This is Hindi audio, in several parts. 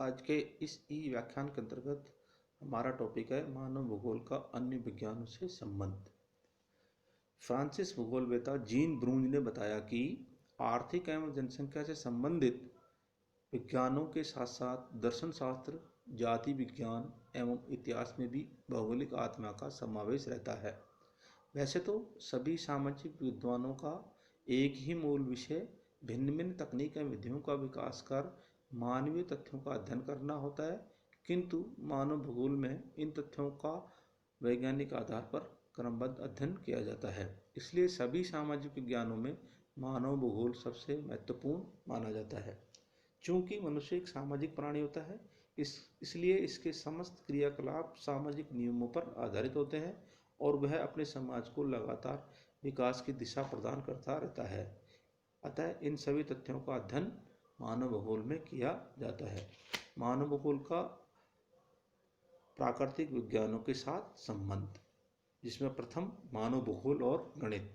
आज के इस ई व्याख्यान के अंतर्गत हमारा टॉपिक है मानव भूगोल का अन्य विज्ञानों से संबंध। फ्रांसीसी भूगोलवेत्ता जीन ब्रूंज ने बताया कि आर्थिक एवं जनसंख्या से संबंधित विज्ञानों के साथ साथ दर्शन शास्त्र, जाति विज्ञान एवं इतिहास में भी भौगोलिक आत्मा का समावेश रहता है। वैसे तो सभी सामाजिक विद्वानों का एक ही मूल विषय भिन्न भिन्न तकनीक एवं विधियों का विकास कर मानवीय तथ्यों का अध्ययन करना होता है, किंतु मानव भूगोल में इन तथ्यों का वैज्ञानिक आधार पर क्रमबद्ध अध्ययन किया जाता है। इसलिए सभी सामाजिक विज्ञानों में मानव भूगोल सबसे महत्वपूर्ण माना जाता है। चूँकि मनुष्य एक सामाजिक प्राणी होता है, इसलिए इसके समस्त क्रियाकलाप सामाजिक नियमों पर आधारित होते हैं और वह अपने समाज को लगातार विकास की दिशा प्रदान करता रहता है। अतः इन सभी तथ्यों का अध्ययन मानव भूगोल में किया जाता है। मानव भूगोल का प्राकृतिक विज्ञानों के साथ संबंध, जिसमें प्रथम मानव भूगोल और गणित।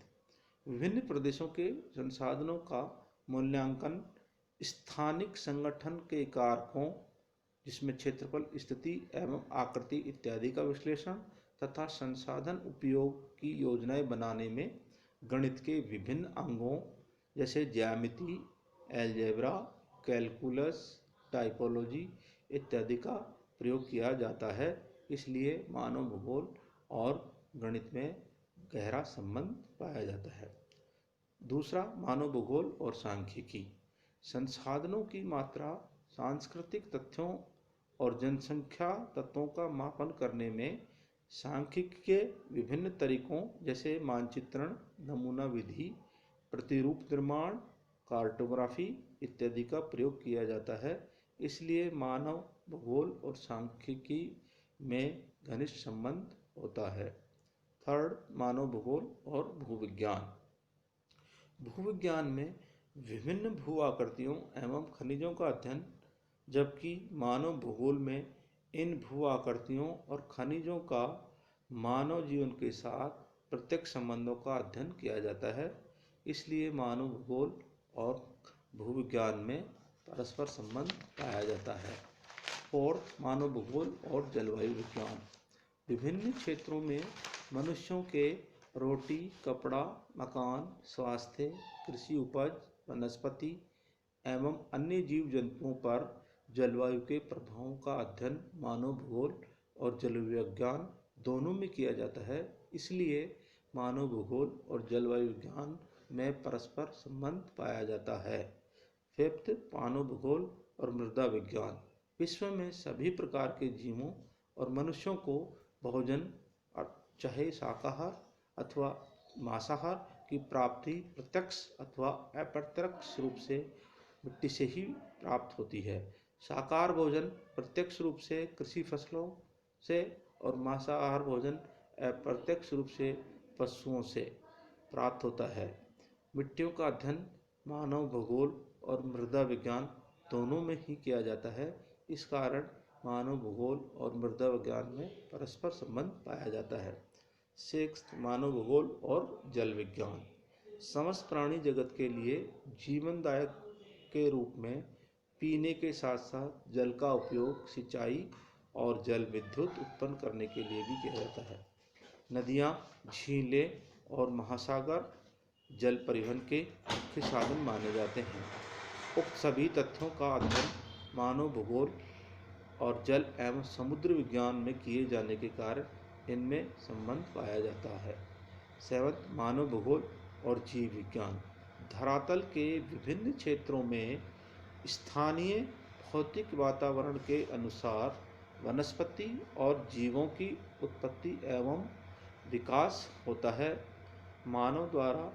विभिन्न प्रदेशों के संसाधनों का मूल्यांकन, स्थानिक संगठन के कारकों जिसमें क्षेत्रफल, स्थिति एवं आकृति इत्यादि का विश्लेषण तथा संसाधन उपयोग की योजनाएं बनाने में गणित के विभिन्न अंगों जैसे ज्यामिति, अलजेब्रा, कैलकुलस, टाइपोलॉजी इत्यादि का प्रयोग किया जाता है। इसलिए मानव भूगोल और गणित में गहरा संबंध पाया जाता है। दूसरा, मानव भूगोल और सांख्यिकी। संसाधनों की मात्रा, सांस्कृतिक तथ्यों और जनसंख्या तत्वों का मापन करने में सांख्यिकी के विभिन्न तरीकों जैसे मानचित्रण, नमूना विधि, प्रतिरूप निर्माण, कार्टोग्राफी इत्यादि का प्रयोग किया जाता है। इसलिए मानव भूगोल और सांख्यिकी में घनिष्ठ संबंध होता है। थर्ड, मानव भूगोल और भूविज्ञान। भूविज्ञान में विभिन्न भू आकृतियों एवं खनिजों का अध्ययन, जबकि मानव भूगोल में इन भू आकृतियों और खनिजों का मानव जीवन के साथ प्रत्यक्ष संबंधों का अध्ययन किया जाता है। इसलिए मानव भूगोल और भूविज्ञान में परस्पर संबंध पाया जाता है। फोर्थ, मानव भूगोल और जलवायु विज्ञान। विभिन्न क्षेत्रों में मनुष्यों के रोटी, कपड़ा, मकान, स्वास्थ्य, कृषि उपज, वनस्पति एवं अन्य जीव जंतुओं पर जलवायु के प्रभावों का अध्ययन मानव भूगोल और जलवायु विज्ञान दोनों में किया जाता है। इसलिए मानव भूगोल और जलवायु विज्ञान में परस्पर संबंध पाया जाता है। फिफ्थ, मानव भूगोल और मृदा विज्ञान। विश्व में सभी प्रकार के जीवों और मनुष्यों को भोजन, चाहे शाकाहार अथवा मांसाहार, की प्राप्ति प्रत्यक्ष अथवा अप्रत्यक्ष रूप से मिट्टी से ही प्राप्त होती है। शाकाहार भोजन प्रत्यक्ष रूप से कृषि फसलों से और मांसाहार भोजन अप्रत्यक्ष रूप से पशुओं से प्राप्त होता है। मिट्टियों का अध्ययन मानव भूगोल और मृदा विज्ञान दोनों में ही किया जाता है। इस कारण मानव भूगोल और मृदा विज्ञान में परस्पर संबंध पाया जाता है। सिक्स्थ, मानव भूगोल और जल विज्ञान। समस्त प्राणी जगत के लिए जीवनदायक के रूप में पीने के साथ साथ जल का उपयोग सिंचाई और जल विद्युत उत्पन्न करने के लिए भी किया जाता है। नदियाँ, झीलें और महासागर जल परिवहन के मुख्य साधन माने जाते हैं। उक्त सभी तथ्यों का अध्ययन मानव भूगोल और जल एवं समुद्र विज्ञान में किए जाने के कारण इनमें संबंध पाया जाता है। सेवंथ, मानव भूगोल और जीव विज्ञान। धरातल के विभिन्न क्षेत्रों में स्थानीय भौतिक वातावरण के अनुसार वनस्पति और जीवों की उत्पत्ति एवं विकास होता है। मानव द्वारा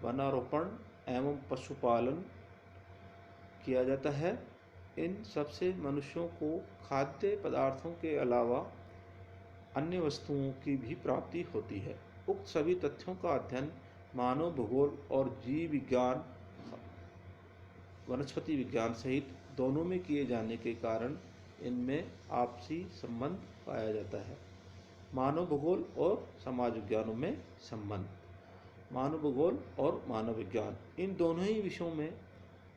वनारोपण एवं पशुपालन किया जाता है। इन सबसे मनुष्यों को खाद्य पदार्थों के अलावा अन्य वस्तुओं की भी प्राप्ति होती है। उक्त सभी तथ्यों का अध्ययन मानव भूगोल और जीव विज्ञान, वनस्पति विज्ञान सहित दोनों में किए जाने के कारण इनमें आपसी संबंध पाया जाता है। मानव भूगोल और समाज विज्ञानों में संबंध। मानव भूगोल और मानव विज्ञान, इन दोनों ही विषयों में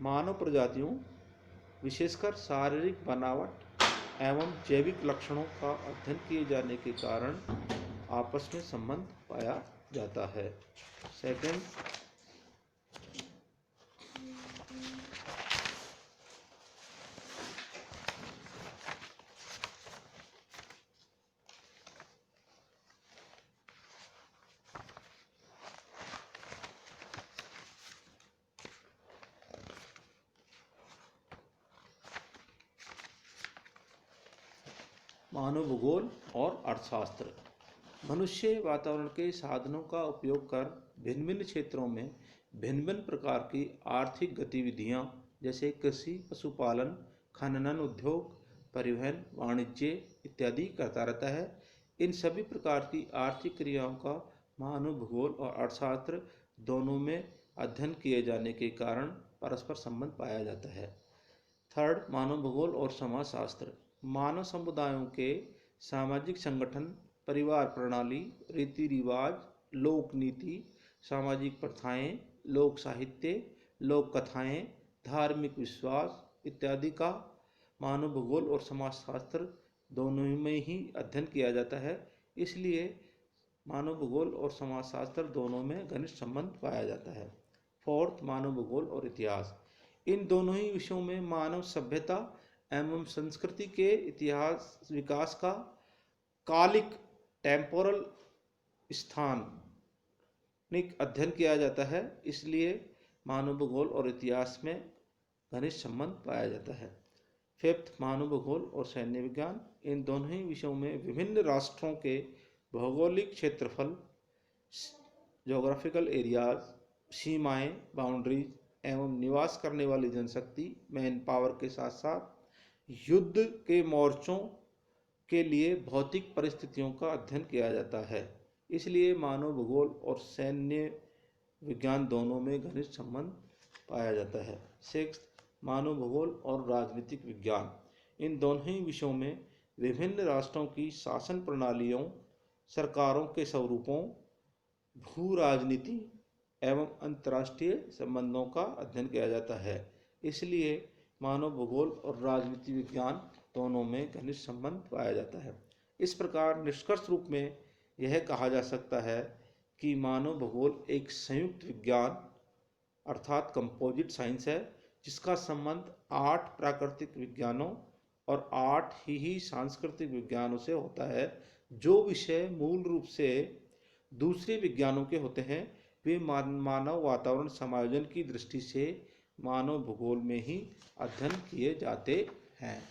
मानव प्रजातियों, विशेषकर शारीरिक बनावट एवं जैविक लक्षणों का अध्ययन किए जाने के कारण आपस में संबंध पाया जाता है। सेकंड, मानव भूगोल और अर्थशास्त्र। मनुष्य वातावरण के साधनों का उपयोग कर भिन्न भिन्न क्षेत्रों में भिन्न भिन्न प्रकार की आर्थिक गतिविधियां जैसे कृषि, पशुपालन, खनन उद्योग, परिवहन, वाणिज्य इत्यादि करता रहता है। इन सभी प्रकार की आर्थिक क्रियाओं का मानव भूगोल और अर्थशास्त्र दोनों में अध्ययन किए जाने के कारण परस्पर संबंध पाया जाता है। थर्ड, मानव भूगोल और समाजशास्त्र। मानव समुदायों के सामाजिक संगठन, परिवार प्रणाली, रीति रिवाज, लोक नीति, सामाजिक प्रथाएं, लोक साहित्य, लोक कथाएं, धार्मिक विश्वास इत्यादि का मानव भूगोल और समाजशास्त्र दोनों में ही अध्ययन किया जाता है। इसलिए मानव भूगोल और समाजशास्त्र दोनों में घनिष्ठ संबंध पाया जाता है। फोर्थ, मानव भूगोल और इतिहास। इन दोनों ही विषयों में मानव सभ्यता एवं संस्कृति के इतिहास विकास का कालिक टेम्पोरल स्थानिक अध्ययन किया जाता है। इसलिए मानव भूगोल और इतिहास में घनिष्ठ संबंध पाया जाता है। फिफ्थ, मानव भूगोल और सैन्य विज्ञान। इन दोनों ही विषयों में विभिन्न राष्ट्रों के भौगोलिक क्षेत्रफल, जोग्राफिकल एरियाज, सीमाएं, बाउंड्रीज एवं निवास करने वाली जनशक्ति, मैन पावर के साथ साथ युद्ध के मोर्चों के लिए भौतिक परिस्थितियों का अध्ययन किया जाता है। इसलिए मानव भूगोल और सैन्य विज्ञान दोनों में घनिष्ठ संबंध पाया जाता है। सिक्स्थ, मानव भूगोल और राजनीतिक विज्ञान। इन दोनों ही विषयों में विभिन्न राष्ट्रों की शासन प्रणालियों, सरकारों के स्वरूपों, भू राजनीति एवं अंतर्राष्ट्रीय संबंधों का अध्ययन किया जाता है। इसलिए मानव भूगोल और राजनीति विज्ञान दोनों में घनिष्ठ संबंध पाया जाता है। इस प्रकार निष्कर्ष रूप में यह कहा जा सकता है कि मानव भूगोल एक संयुक्त विज्ञान अर्थात कंपोजिट साइंस है, जिसका संबंध 8 प्राकृतिक विज्ञानों और 8 ही सांस्कृतिक विज्ञानों से होता है। जो विषय मूल रूप से दूसरे विज्ञानों के होते हैं वे मानव वातावरण समायोजन की दृष्टि से मानव भूगोल में ही अध्ययन किए जाते हैं।